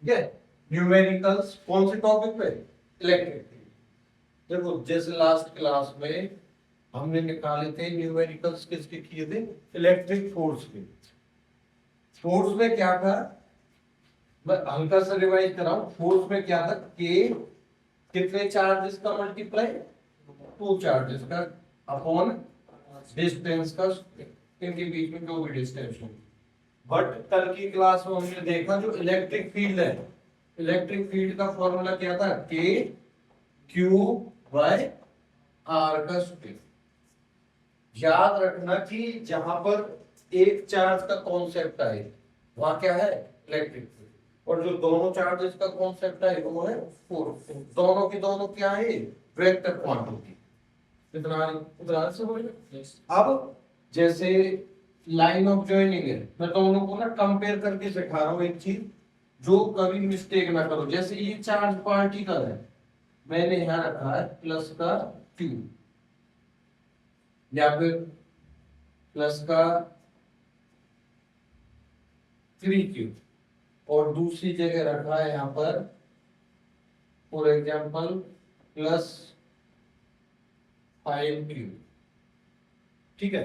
ठीक है। न्यूमेरिकल्स कौन से टॉपिक पे? Electric field. देखो जैसे लास्ट क्लास में हमने निकाले थे न्यूमेरिकल्स किसके किए थे? इलेक्ट्रिक फोर्स के। फोर्स में क्या था, मैं हल्का सा रिवाइज कराऊं। फोर्स में क्या था? के कितने चार्जेस का मल्टीप्लाई? टू चार्जेस का अपॉन डिस्टेंस का, इनके बीच में जो भी डिस्टेंस हो। बट कल की क्लास में हमने देखा जो इलेक्ट्रिक फील्ड है, इलेक्ट्रिक फील्ड का फॉर्मूला क्या था? के क्यू बाय आर का स्क्वायर। याद रखना कि जहां पर एक चार्ज का कॉन्सेप्ट आए वहां क्या है? Electric field. और जो दोनों चार्जेस का कॉन्सेप्ट है वो है फोर्स। दोनों की दोनों क्या है? Vector quantity. इतना समझ में? अब जैसे लाइन ऑफ जॉइनिंग है, मैं दोनों को ना कंपेयर करके सिखा रहा हूं एक चीज, जो कभी मिस्टेक ना करो। जैसे ये चार्ज पार्टिकल है, मैंने यहां रखा है प्लस का क्यू, या फिर प्लस का 3Q, और दूसरी जगह रखा है यहां पर फॉर एग्जांपल प्लस 5Q। ठीक है।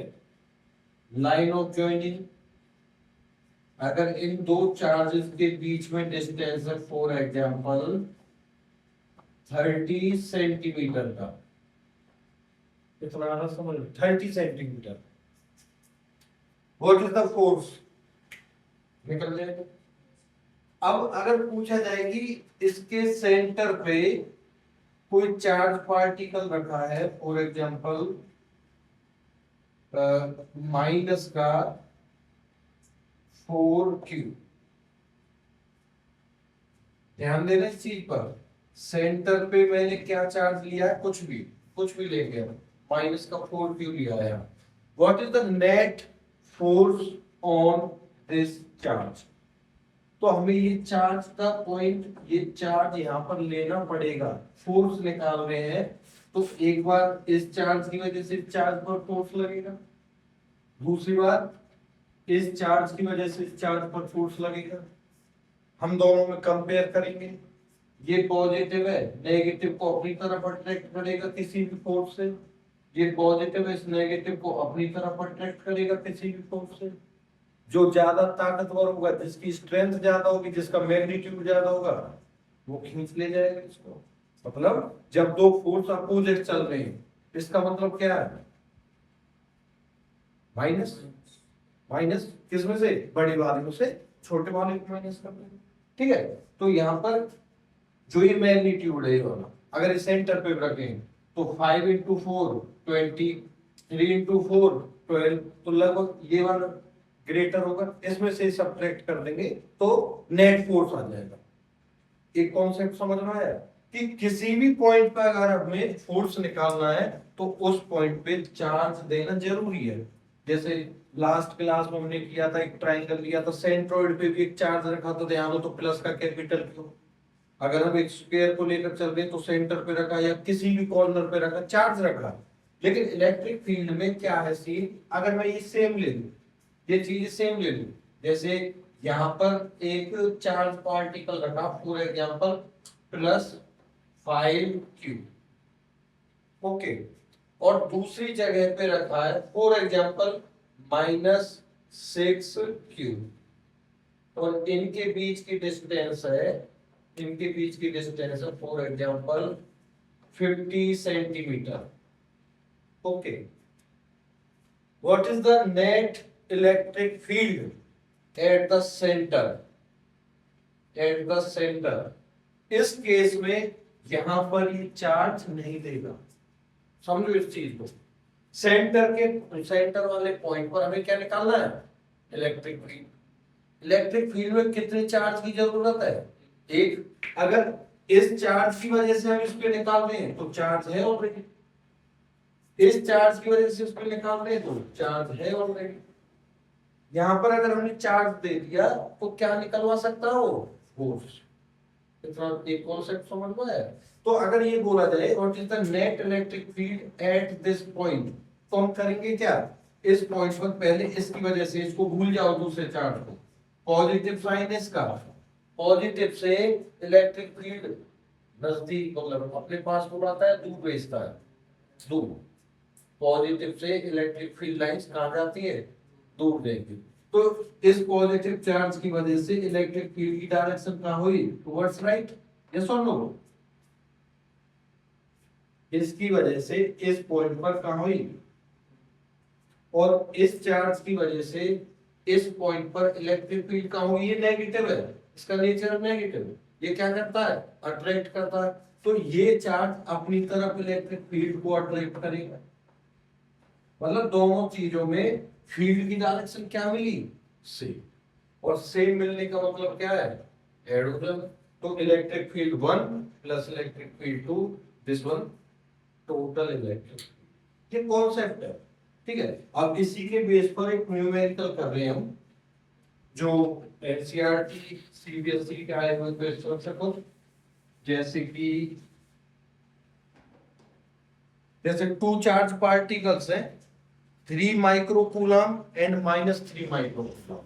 लाइन ऑफ जॉइनिंग, अगर इन दो चार्जेस के बीच में डिस्टेंस है फॉर एग्जांपल 30 सेंटीमीटर का, इतना समझ, 30 centimetre, what is the force? निकल जाएगा। अब अगर पूछा जाए कि इसके सेंटर पे कोई चार्ज पार्टिकल रखा है फॉर एग्जांपल माइनस का 4Q, ध्यान देना इस चीज पर। सेंटर पे मैंने क्या चार्ज लिया है? कुछ भी ले गया, माइनस का 4Q लिया है। What is the net force on this charge? तो हमें ये चार्ज का पॉइंट, ये चार्ज यहां पर लेना पड़ेगा। फोर्स निकाल रहे हैं तो एक बार इस चार्ज की वजह से इस चार्ज पर फोर्स लगेगा, दूसरी बार इस चार्ज की वजह से इस चार्ज पर फोर्स लगेगा। हम दोनों में कंपेयर करेंगे। ये पॉजिटिव है, नेगेटिव को अपनी तरफ अट्रैक्ट करेगा किसी भी फोर्स से। ये पॉजिटिव है, इस नेगेटिव को अपनी तरफ अट्रैक्ट करेगा किसी भी फोर्स से। जो ज्यादा ताकतवर होगा, जिसकी स्ट्रेंथ ज्यादा होगी, जिसका मैग्नीट्यूड ज्यादा होगा, वो खींच ले जाएगा इसको। मतलब जब दो फोर्स अपोजिट चल रहे हैं, इसका मतलब क्या है? माइनस। माइनस किसमें से? बड़ी वाले में से छोटे वाले को माइनस कर देंगे। ठीक है। तो यहां पर जो ये मैग्नीट्यूड है ये वाला, अगर इस सेंटर पे रखें तो 5 इंटू 4 20, 3 इंटू 4 12, तो लगभग ये वाला ग्रेटर होगा, इसमें से सब्ट्रैक्ट कर देंगे तो नेट फोर्स आ जाएगा। एक कॉन्सेप्ट समझ में आया कि किसी भी पॉइंट पर अगर हमें फोर्स निकालना है तो उस पॉइंट पे चार्ज देना जरूरी है। जैसे लास्ट क्लास में हमने किया था, एक ट्रायंगल लिया था, सेंट्रोइड पे भी एक चार्ज रखा था, ध्यान हो तो प्लस का कैपिटल क्यों। अगर हम एक स्क्वायर को लेकर चल रहे तो सेंटर पे रखा या किसी भी कॉर्नर पे रखा, चार्ज रखा। लेकिन इलेक्ट्रिक फील्ड में क्या है सीन, अगर मैं ये सेम ले लूं, ये चीज सेम ले लूं, जैसे यहां पर एक चार्ज पार्टिकल रखा for example plus 5Q, okay, और दूसरी जगह पे रखा है फॉर एग्जांपल माइनस 6Q, और इनके बीच की डिस्टेंस है, इनके बीच की डिस्टेंस है for example 50 centimetre. Okay, what is the net electric field at the centre? At the centre, इस केस में यहां पर ये चार्ज नहीं देगा। समझो इस चीज को। सेंटर वाले पॉइंट पर हमें क्या निकालना है? Electric field. इलेक्ट्रिक फील्ड में कितने चार्ज की जरूरत है? एक। अगर इस चार्ज की वजह से हम इस पे निकाल रहे हैं तो चार्ज है ऑलरेडी, इस चार्ज की वजह से इस पे निकाल रहे हैं तो चार्ज है ऑलरेडी। यहां पर अगर हमने चार्ज दे दिया तो क्या निकलवा सकता हो? फोर्स। इतना एक कॉन्सेप्ट समझ में आया? तो अगर ये बोला जाए what is the net electric field at this point, तो हम करेंगे क्या? इस पॉइंट पर पहले इसकी वजह से इसको भूल जाओ, दूसरे चार्ज को, पॉजिटिव साइन इसका पॉजिटिव से इलेक्ट्रिक फील्ड नजदीक मतलब अपने पास बुलाता है, दूर भेजता है, दूर। पॉजिटिव से इलेक्ट्रिक फील्ड लाइंस कहाँ जाती है, दूर जाएगी। तो इस पॉजिटिव चार्ज की वजह से इलेक्ट्रिक फील्ड की डायरेक्शन कहाँ हुई, टुवर्ड्स राइट, यस और नो। इसकी वजह से इस पॉइंट पर कहाँ हुई, और इस चार्ज की वजह से इस पॉइंट पर इलेक्ट्रिक फील्ड कहाँ हुई, ये नेगेटिव है, इसका नेचर नेगेटिव है। ये क्या करता है, अट्रैक्ट करता है। तो ये चार्ज अपनी तरफ इलेक्ट्रिक फील्ड को अट्रैक्ट करेगा। मतलब दोनों चीजों में फील्ड की डायरेक्शन क्या मिली, सेम। और सेम मिलने का मतलब क्या है, एड हो जाए। तो electric field 1 plus electric field 2, this one total electric, ये कॉन्सेप्ट है। ठीक है, अब इसी के बेस पर एक न्यूमेरिकल कर रहे हैं हम, जो एनसीईआरटी सीबीएसई के आए हुए क्वेश्चन से कुछ, जैसे टू चार्ज पार्टिकल्स हैं, 3 माइक्रोकूलम एंड -3 माइक्रोकूलम।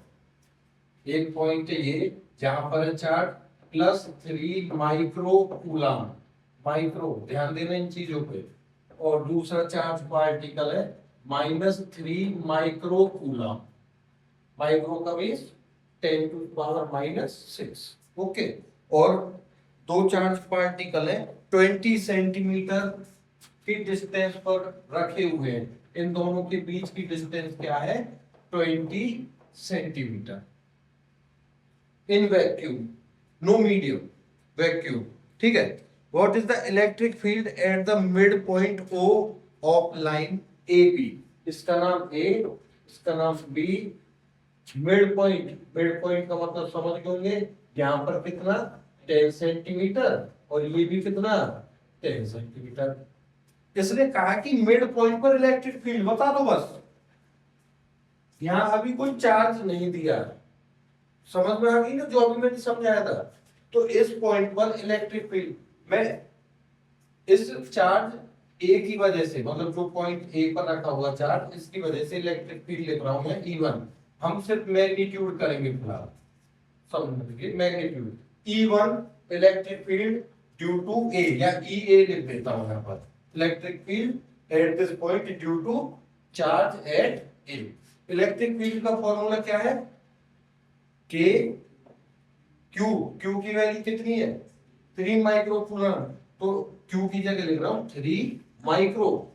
एक पॉइंट है ये जहां पर चार्ज +3 माइक्रोकूलम, माइक्रो ध्यान देना इन चीजों पे, और दूसरा चार्ज पार्टिकल है -3 माइक्रोकूलम। माइक्रो का मींस 10⁻⁻�6। ओके, और दो चार्ज पार्टिकल है 20 सेंटीमीटर की डिस्टेंस पर रखे हुए हैं। इन दोनों के बीच की डिस्टेंस क्या है, 20 centimetre. In vacuum, no medium, vacuum. ठीक है, what is the electric field at the mid point O of line A B. इसका नाम ए, इसका नाम B. Mid point, mid point का मतलब समझ गए, यहाँ पर कितना 10 सेंटीमीटर, और ये भी कितना 10 सेंटीमीटर। इसने कहा कि मिड पॉइंट पर इलेक्ट्रिक फील्ड बता दो बस। यहां अभी कोई चार्ज नहीं दिया, समझ में आ गई ना जो अभी मैंने समझाया था। तो इस पॉइंट पर इलेक्ट्रिक फील्ड, मैं इस चार्ज ए की वजह से, मतलब जो पॉइंट ए पर रखा हुआ चार्ज, इसकी वजह से इलेक्ट्रिक फील्ड लिख रहा हूं मैं E1। हम सिर्फ मैग्नीट्यूड करेंगे फिलहाल, समझ लीजिए magnitude E1 electric field due to A, या EA लिख देता हूं यहां पर, electric field at this point due to charge at A. Electric field का फॉर्मूला क्या है, के क्यू, क्यू की वैल्यू कितनी है 3 माइक्रोकूलम, तो क्यू की जगह लिख रहा हूं 3 माइक्रो,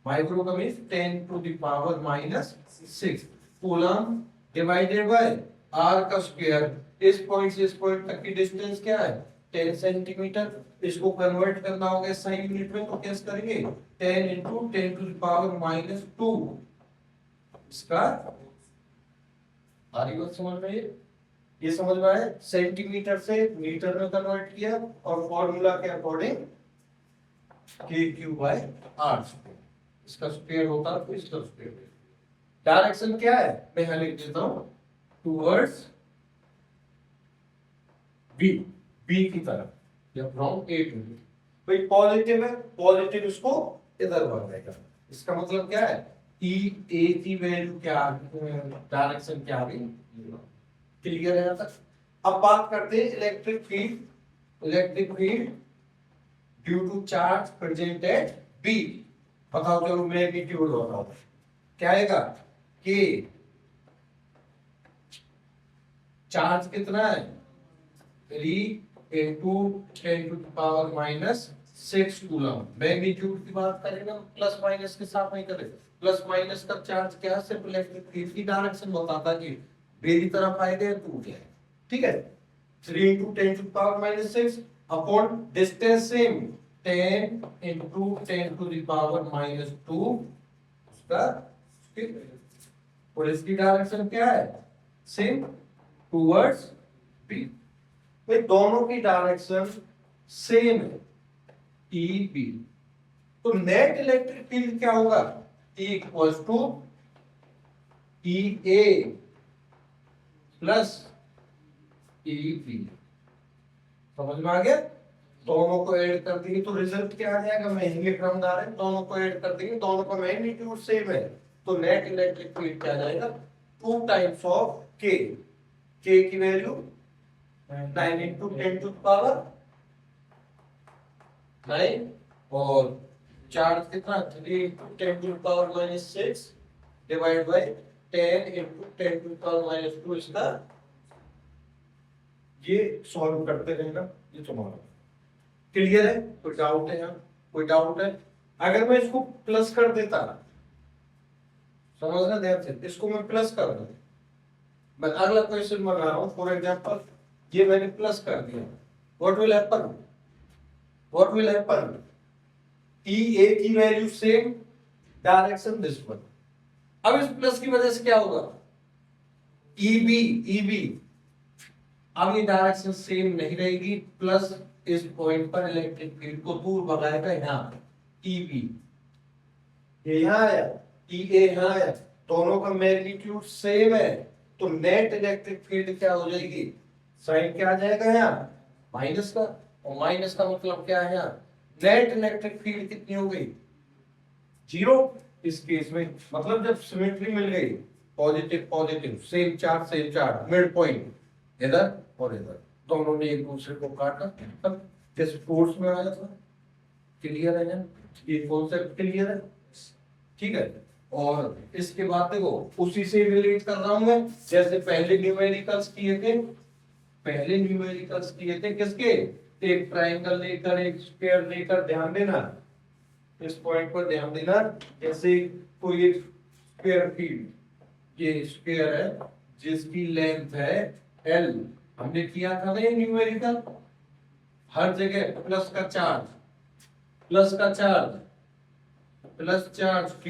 माइक्रो का means 10⁻⁻6 coulomb divided by R का स्क्वायर। इस पॉइंट से इस पॉइंट तक की डिस्टेंस क्या है 10 सेंटीमीटर। इसको कन्वर्ट करना होगा SI यूनिट में, तो कैसे करेंगे 10 × 10⁻²। इसका आरी बात समझ में, ये समझ में आया। सेंटीमीटर से मीटर में कन्वर्ट किया, और फॉर्मूला के अकॉर्डिंग KQ/R, इसका स्क्वायर होता है तो इसका स्क्वायर। डायरेक्शन क्या है, मैं यहां लिख देता हूं, टुवर्ड्स बी, बी की तरफ, या फ्रॉम ए टू बी। भाई पॉजिटिव है, पॉजिटिव इसको इधर बढ़ जाएगा। इसका मतलब क्या है, ई ए की वैल्यू क्या, डायरेक्शन क्या आ गई, क्लियर है यहां तक। अब बात करते हैं electric field. Electric field due to charge present at B, बताओ चलो मैग्नीट्यूड बताओ क्या आएगा, के चार्ज कितना है 3 × 10⁻⁻6 कूलम। मैग्नीट्यूड की बात करेंगे प्लस माइनस के साथ नहीं करेंगे, प्लस माइनस का चार्ज क्या है, सिर्फ इलेक्ट्रिक फील्ड की डायरेक्शन बताता है कि मेरी तरफ आएगा या टूट जाए। ठीक है, 3 × 10⁻⁻6 अपॉन डिस्टेंस सेम 10 × 10⁻⁻2 उसका, और इसकी डायरेक्शन क्या है सेम, टुवर्ड्स बी। भाई दोनों की डायरेक्शन सेम है, ई बी। तो नेट इलेक्ट्रिक फील्ड क्या होगा, E EA प्लस EB। समझ में आ गया। दोनों को ऐड कर देंगे तो रिजल्ट क्या आ जाएगा, मैं यही लिख रहा हूं डायरेक्ट, दोनों को ऐड कर देंगे, दोनों का मैग्नीट्यूड सेम है, तो नेट इलेक्ट्रिक फील्ड क्या आ जाएगा 2 टाइम्स ऑफ K। K की वैल्यू 9 इंटू 10 टू पावर 9 और चार्ज कितना 3 into 10 to power -6 divide by 10 into 10 to power -2 इसका ये सॉल्व करते रहना। ये तुम्हारा क्लियर है? कोई डाउट है? यहाँ कोई डाउट है? अगर मैं इसको प्लस कर देता, समझना ध्यान से, इसको मैं प्लस कर दूं, मैं अगला क्वेश्चन बना रहा हूं, फॉर एग्जांपल ये मैंने प्लस कर दिया, what will happen? What will happen? E A की value same, direction this one. अब इस प्लस की वजह से क्या होगा? ई बी अब ये डायरेक्शन सेम नहीं रहेगी, प्लस इस पॉइंट पर इलेक्ट्रिक फील्ड को दूर भगाएगा यहाँ ई बी, ये यहाँ आया, ई ए यहाँ आया, दोनों का मैग्नीट्यूड सेम है, तो नेट इलेक्ट्रिक फील्ड क्या हो जाएगी? साइन क्या आ जाएगा यहाँ? माइनस का, और माइनस का मतलब क्या है यहाँ? नेट इलेक्ट्रिक फील्ड कितनी हो गई? 0। इस केस में मतलब जब सिमेट्री मिल गई, positive positive, same charge mid point इधर और इधर, दोनों ने एक दूसरे को काटा, अब जैसे फोर्स में आया था। क्लियर है ना? ये कॉन्सेप्ट क्लियर है? ठीक है। और इसके बाद देखो उसी से रिलेट कर रहा हूं मैं, जैसे पहले न्यूमेरिकल्स किए थे किसके? एक ट्रायंगल लेकर, एक स्क्वायर लेकर, ध्यान देना इस पॉइंट पर, ध्यान देना। जैसे कोई एक स्क्वायर फील्ड, ये स्क्वायर है जिसकी लेंथ है L, हमने किया था ना ये न्यूमेरिकल, हर जगह प्लस का charge Q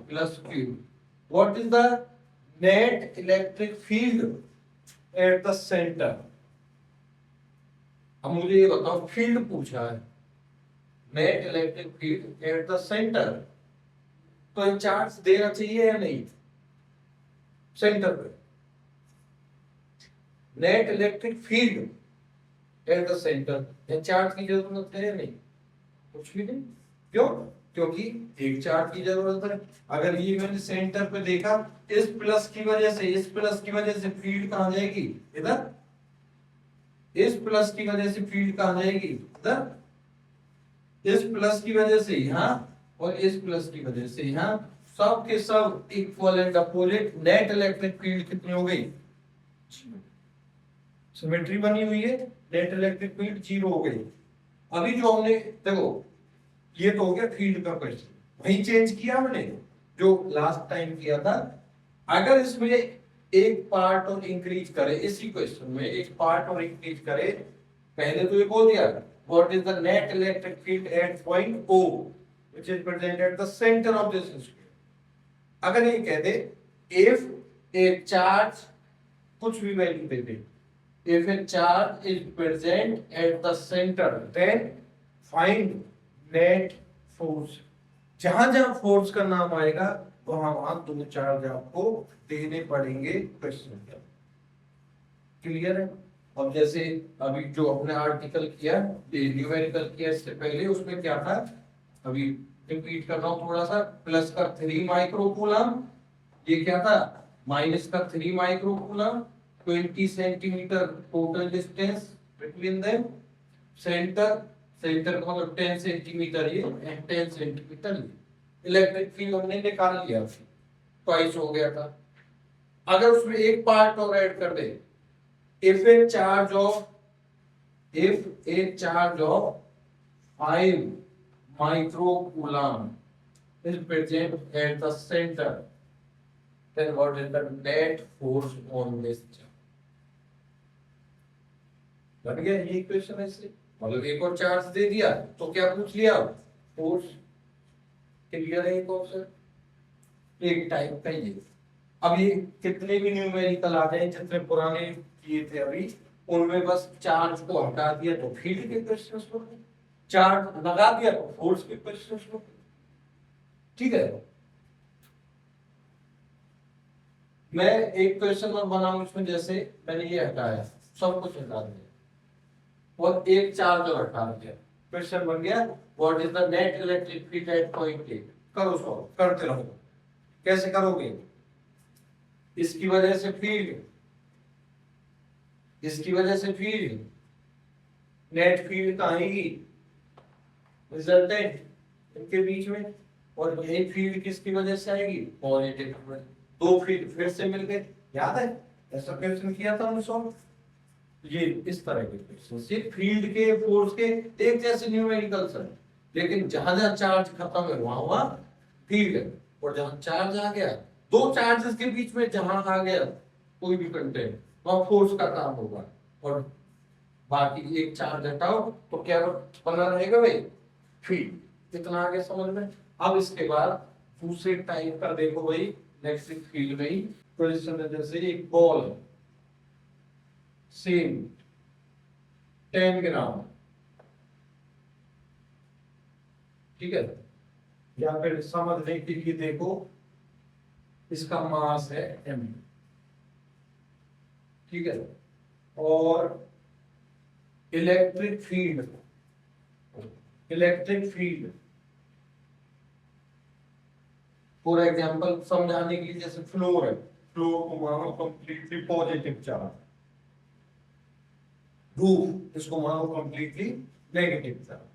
plus Q। What is the net electric field at the centre? अब मुझे ये बताओ, फील्ड पूछा है, net electric field at the centre, तो चार्ज देना चाहिए या नहीं सेंटर पे? Net electric field at the centre, charge की जरूरत है या नहीं? कुछ भी नहीं। क्यों? क्योंकि एक चार्ज की जरूरत है। अगर ये मैंने सेंटर पे देखा, इस प्लस की वजह से फील्ड कहां जाएगी? इधर। इस प्लस की वजह से फील्ड कहां जाएगी? इधर। इस प्लस की वजह से यहाँ, और इस प्लस की वजह से यहाँ, सब के सब equal and opposite, net electric field कितनी हो गई? सिमेट्री बनी हुई है, नेट इलेक्ट्रिक फील्ड 0 हो गई। अभी जो हमने देखो, ये तो हो गया फील्ड का क्वेश्चन, वही चेंज किया हमने जो लास्ट टाइम किया था। अगर इसमें एक पार्ट और इंक्रीज करे, इसी क्वेश्चन में एक पार्ट और इंक्रीज करे, पहले तो ये बोल दिया what is the net electric field eight point O which is present at the centre of this square. अगर ये कह दे इफ ए चार्ज, कुछ भी value they they, if a charge is present at the center then find net force। जहां जहां force का नाम आएगा वहां वहां दो चार्ज आपको देने पड़ेंगे क्वेश्चन के। क्लियर है? अब जैसे अभी जो हमने आर्टिकल किया, न्यूमेरिकल किया, इससे पहले उसमें क्या था, अभी रिपीट कर रहा हूं थोड़ा सा। प्लस का 3 माइक्रोकूलम, ये क्या था? माइनस का 3 microcoulomb, 20 centimetre total distance between them, centre का मतलब 10 सेंटीमीटर ये एंड 10 सेंटीमीटर ये। इलेक्ट्रिक फील्ड हमने निकाल लिया, ट्वाइस हो गया था। अगर उसमें एक पार्ट और ऐड कर दे, if a charge of 5 microcoulomb is present at the center, then what is the net force on this charge? बन गया ये इक्वेशन ऐसे, मतलब एक और चार्ज दे दिया तो क्या पूछ लिया? फोर्स। क्लियर है? एक ऑप्शन एक टाइप का ये। अब ये कितने भी न्यूमेरिकल आ जाए, जितने पुराने किए थे अभी, उनमें बस चार्ज को हटा दिया तो फील्ड के क्वेश्चंस हो गए, चार्ज लगा दिया तो फोर्स के क्वेश्चंस हो गए। ठीक है? मैं एक क्वेश्चन और बनाऊं इसमें, जैसे मैंने ये हटाया, सब कुछ हटा दिया और एक चार्ज और हटा दिया, क्वेश्चन बन गया what is the net electric field eight point A। करो सॉल्व, करते रहो। कैसे करोगे? इसकी वजह से फील्ड इसकी वजह से फील्ड, नेट फील्ड कहाँ आएगी, रिजल्टेंट इनके बीच में, और यही फील्ड किसकी वजह से आएगी, पॉजिटिव। दो फील्ड फिर से मिल गए, याद है ऐसा क्वेश्चन किया था हमने सॉल्व। ये इस तरह के क्वेश्चन सिर्फ फील्ड के फोर्स के एक जैसे न्यूमेरिकल्स हैं, लेकिन जहां जहां चार्ज खत्म है वहां वहां फील्ड है, और जहां चार्ज आ गया, दो चार्जेस के बीच में जहां आ गया कोई भी कंटेंट, वहां फोर्स का काम होगा, और बाकी एक चार्ज हटाओ तो क्या बना रहेगा भाई, फील्ड। इतना आगे समझ में। अब इसके बाद दूसरे टाइप का देखो भाई, इलेक्ट्रिक फील्ड में ही पोजीशन है, जैसे एक बॉल है, सेम 10 ग्राम, ठीक है, या फिर समझने के लिए देखो इसका मास है m, ठीक है, और इलेक्ट्रिक फील्ड, फॉर एग्जांपल समझाने के लिए, जैसे फ्लोर है, फ्लोर को मानो कंप्लीटली पॉजिटिव चार्ज, रूफ इसको मानो कंप्लीटली नेगेटिव चार्ज,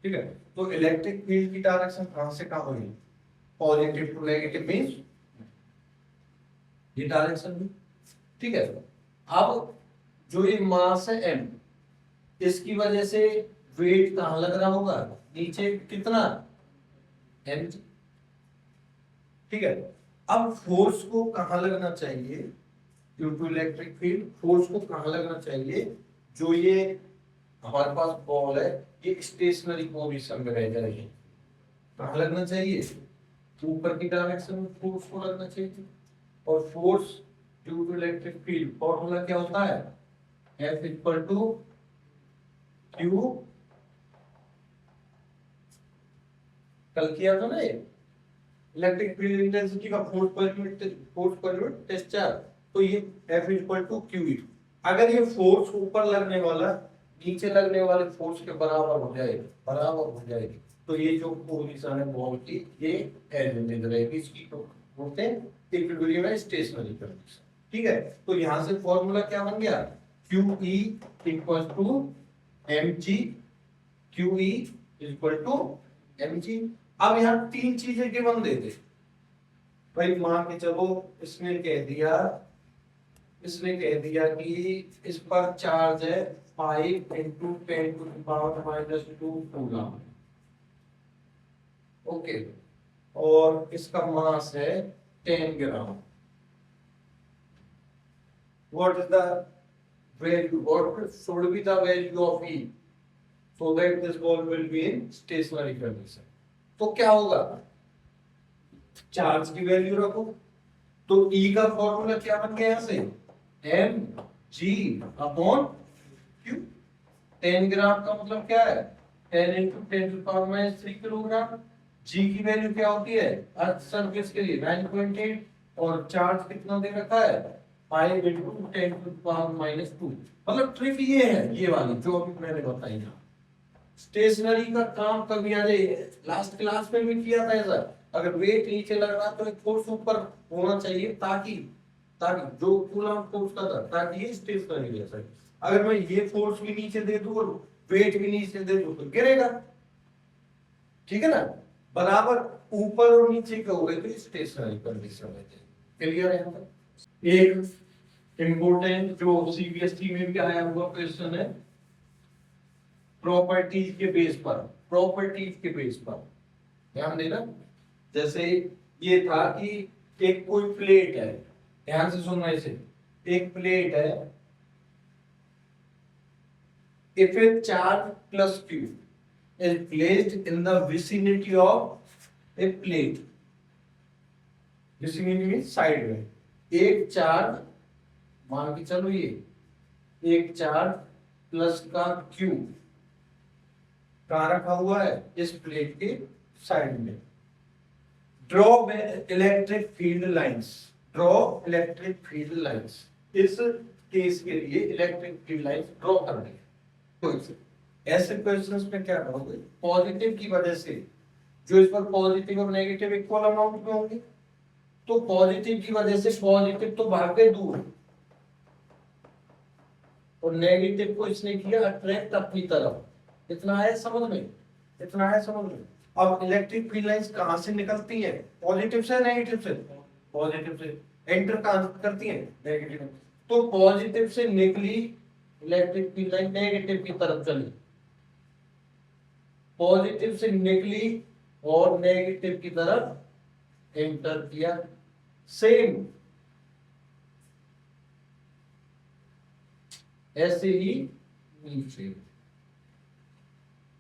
ठीक है। तो इलेक्ट्रिक फील्ड की डायरेक्शन कहां से कहां होगी, पॉजिटिव टू नेगेटिव मींस ये डायरेक्शन, ठीक है। अब जो ये मास है m, इसकी वजह से वेट कहां लग रहा होगा, नीचे कितना m, ठीक है। अब फोर्स को कहां लगना चाहिए, due to electric field force को कहां लगना चाहिए, जो ये हमारे पास बॉल है ये स्टेशनरी पोजीशन में रह जाएगी, कहां लगना चाहिए, ऊपर की डायरेक्शन में फोर्स को लगना चाहिए। और force due to electric field formula क्या होता है, F इक्वल टू क्यू, कल किया था ना ये, इलेक्ट्रिक फील्ड इंटेंसिटी का force per unit test charge, तो ये F इक्वल टू क्यू। अगर ये फोर्स ऊपर लगने वाला नीचे लगने वाले फोर्स के बराबर हो जाएगी, तो ये जो पोजीशन है बॉल की ये एज रहेगी, इसकी तो बोलते हैं इक्विलिब्रियम है, स्टेशनरी कंडीशन, ठीक है। तो यहां से फॉर्मूला क्या बन गया, QE equal to mg, QE equal to mg। अब यहाँ तीन चीजें गिवन दे दे भाई, मान के चलो इसने कह दिया कि इस पर चार्ज है 5 into 10 to the power minus 2 coulomb, okay, और इसका मास है 10 ग्राम। What is the value, what should be the value of E so that this ball will be in stationary condition? तो क्या होगा, चार्ज की वैल्यू रखो, तो E का फॉर्मूला क्या बन गया यहाँ से, mg अपॉन q। 10 ग्राम का मतलब क्या है, 10 into 10 to the power minus 3 kilogram. g की वैल्यू क्या होती है अर्थ सरफेस के लिए 9.8, और चार्ज कितना दे रखा है 5 into 10 to the power minus 2। मतलब ट्रिक ये है, ये वाली जो अभी मैंने बताई ना, स्टेशनरी का काम कभी आ जाए, लास्ट क्लास में भी किया था ऐसा, अगर वेट नीचे लग रहा तो एक फोर्स ऊपर होना चाहिए, ताकि जो कूलम फोर्स का था, ताकि ये स्टेशनरी रह सके। अगर मैं ये फोर्स भी नीचे दे दूं और वेट भी नीचे दे दूं तो गिरेगा, ठीक है ना, बराबर ऊपर और नीचे का होगा तो स्टेशनरी कंडीशन में जाए। क्लियर है यहाँ पर। एक इंपोर्टेंट जो सीबीएसई में भी आया हुआ क्वेश्चन है, प्रॉपर्टीज के बेस पर ध्यान देना। जैसे ये था कि एक कोई प्लेट है, ध्यान से सुनना इसे, एक प्लेट है, if a charge plus q is placed in the vicinity of a plate, vicinity means side में, एक चार्ज मान के चलो ये एक चार्ज प्लस का q कहाँ रखा हुआ है, इस प्लेट के साइड में। ड्रॉ इलेक्ट्रिक फील्ड लाइंस, इस केस के लिए इलेक्ट्रिक फील्ड लाइंस ड्रॉ करनी है। तो ऐसे क्वेश्चंस में क्या करोगे, पॉजिटिव की वजह से जो इस पर पॉजिटिव और नेगेटिव इक्वल अमाउंट में होंगे, तो पॉजिटिव की वजह से पॉजिटिव तो भाग गए दूर, और नेगेटिव को इसने किया अट्रैक्ट अपनी तरफ। इतना है समझ में, इतना है समझ में। अब इलेक्ट्रिक फील्ड लाइंस कहां से निकलती है? पॉजिटिव से, नेगेटिव से? पॉजिटिव से। एंटर कहां करती है? नेगेटिव। तो पॉजिटिव से निकली इलेक्ट्रिक फील्ड लाइन नेगेटिव की तरफ चली, पॉजिटिव से निकली और नेगेटिव की तरफ एंटर किया। सेम ऐसे ही नीचे।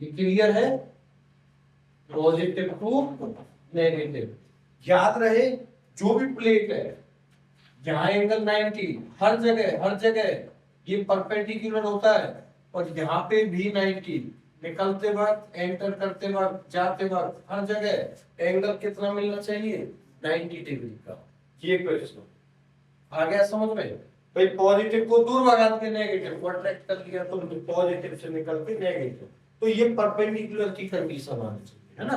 ये क्लियर है? Positive to negative. याद रहे जो भी प्लेट है, यहाँ एंगल 90, हर जगह ये परपेंडिकुलर होता है, और यहाँ पे भी 90। निकलते वक्त, एंटर करते वक्त, जाते वक्त, हर जगह एंगल कितना मिलना चाहिए? 90 डिग्री का। ये क्वेश्चन आ गया समझ में? भाई पॉजिटिव को दूर भगा के नेगेटिव को अट्रैक्ट कर लिया, तो पॉजिटिव से निकल के नेगेटिव, तो ये परपेंडिकुलर की कंडीशन आनी चाहिए, है ना?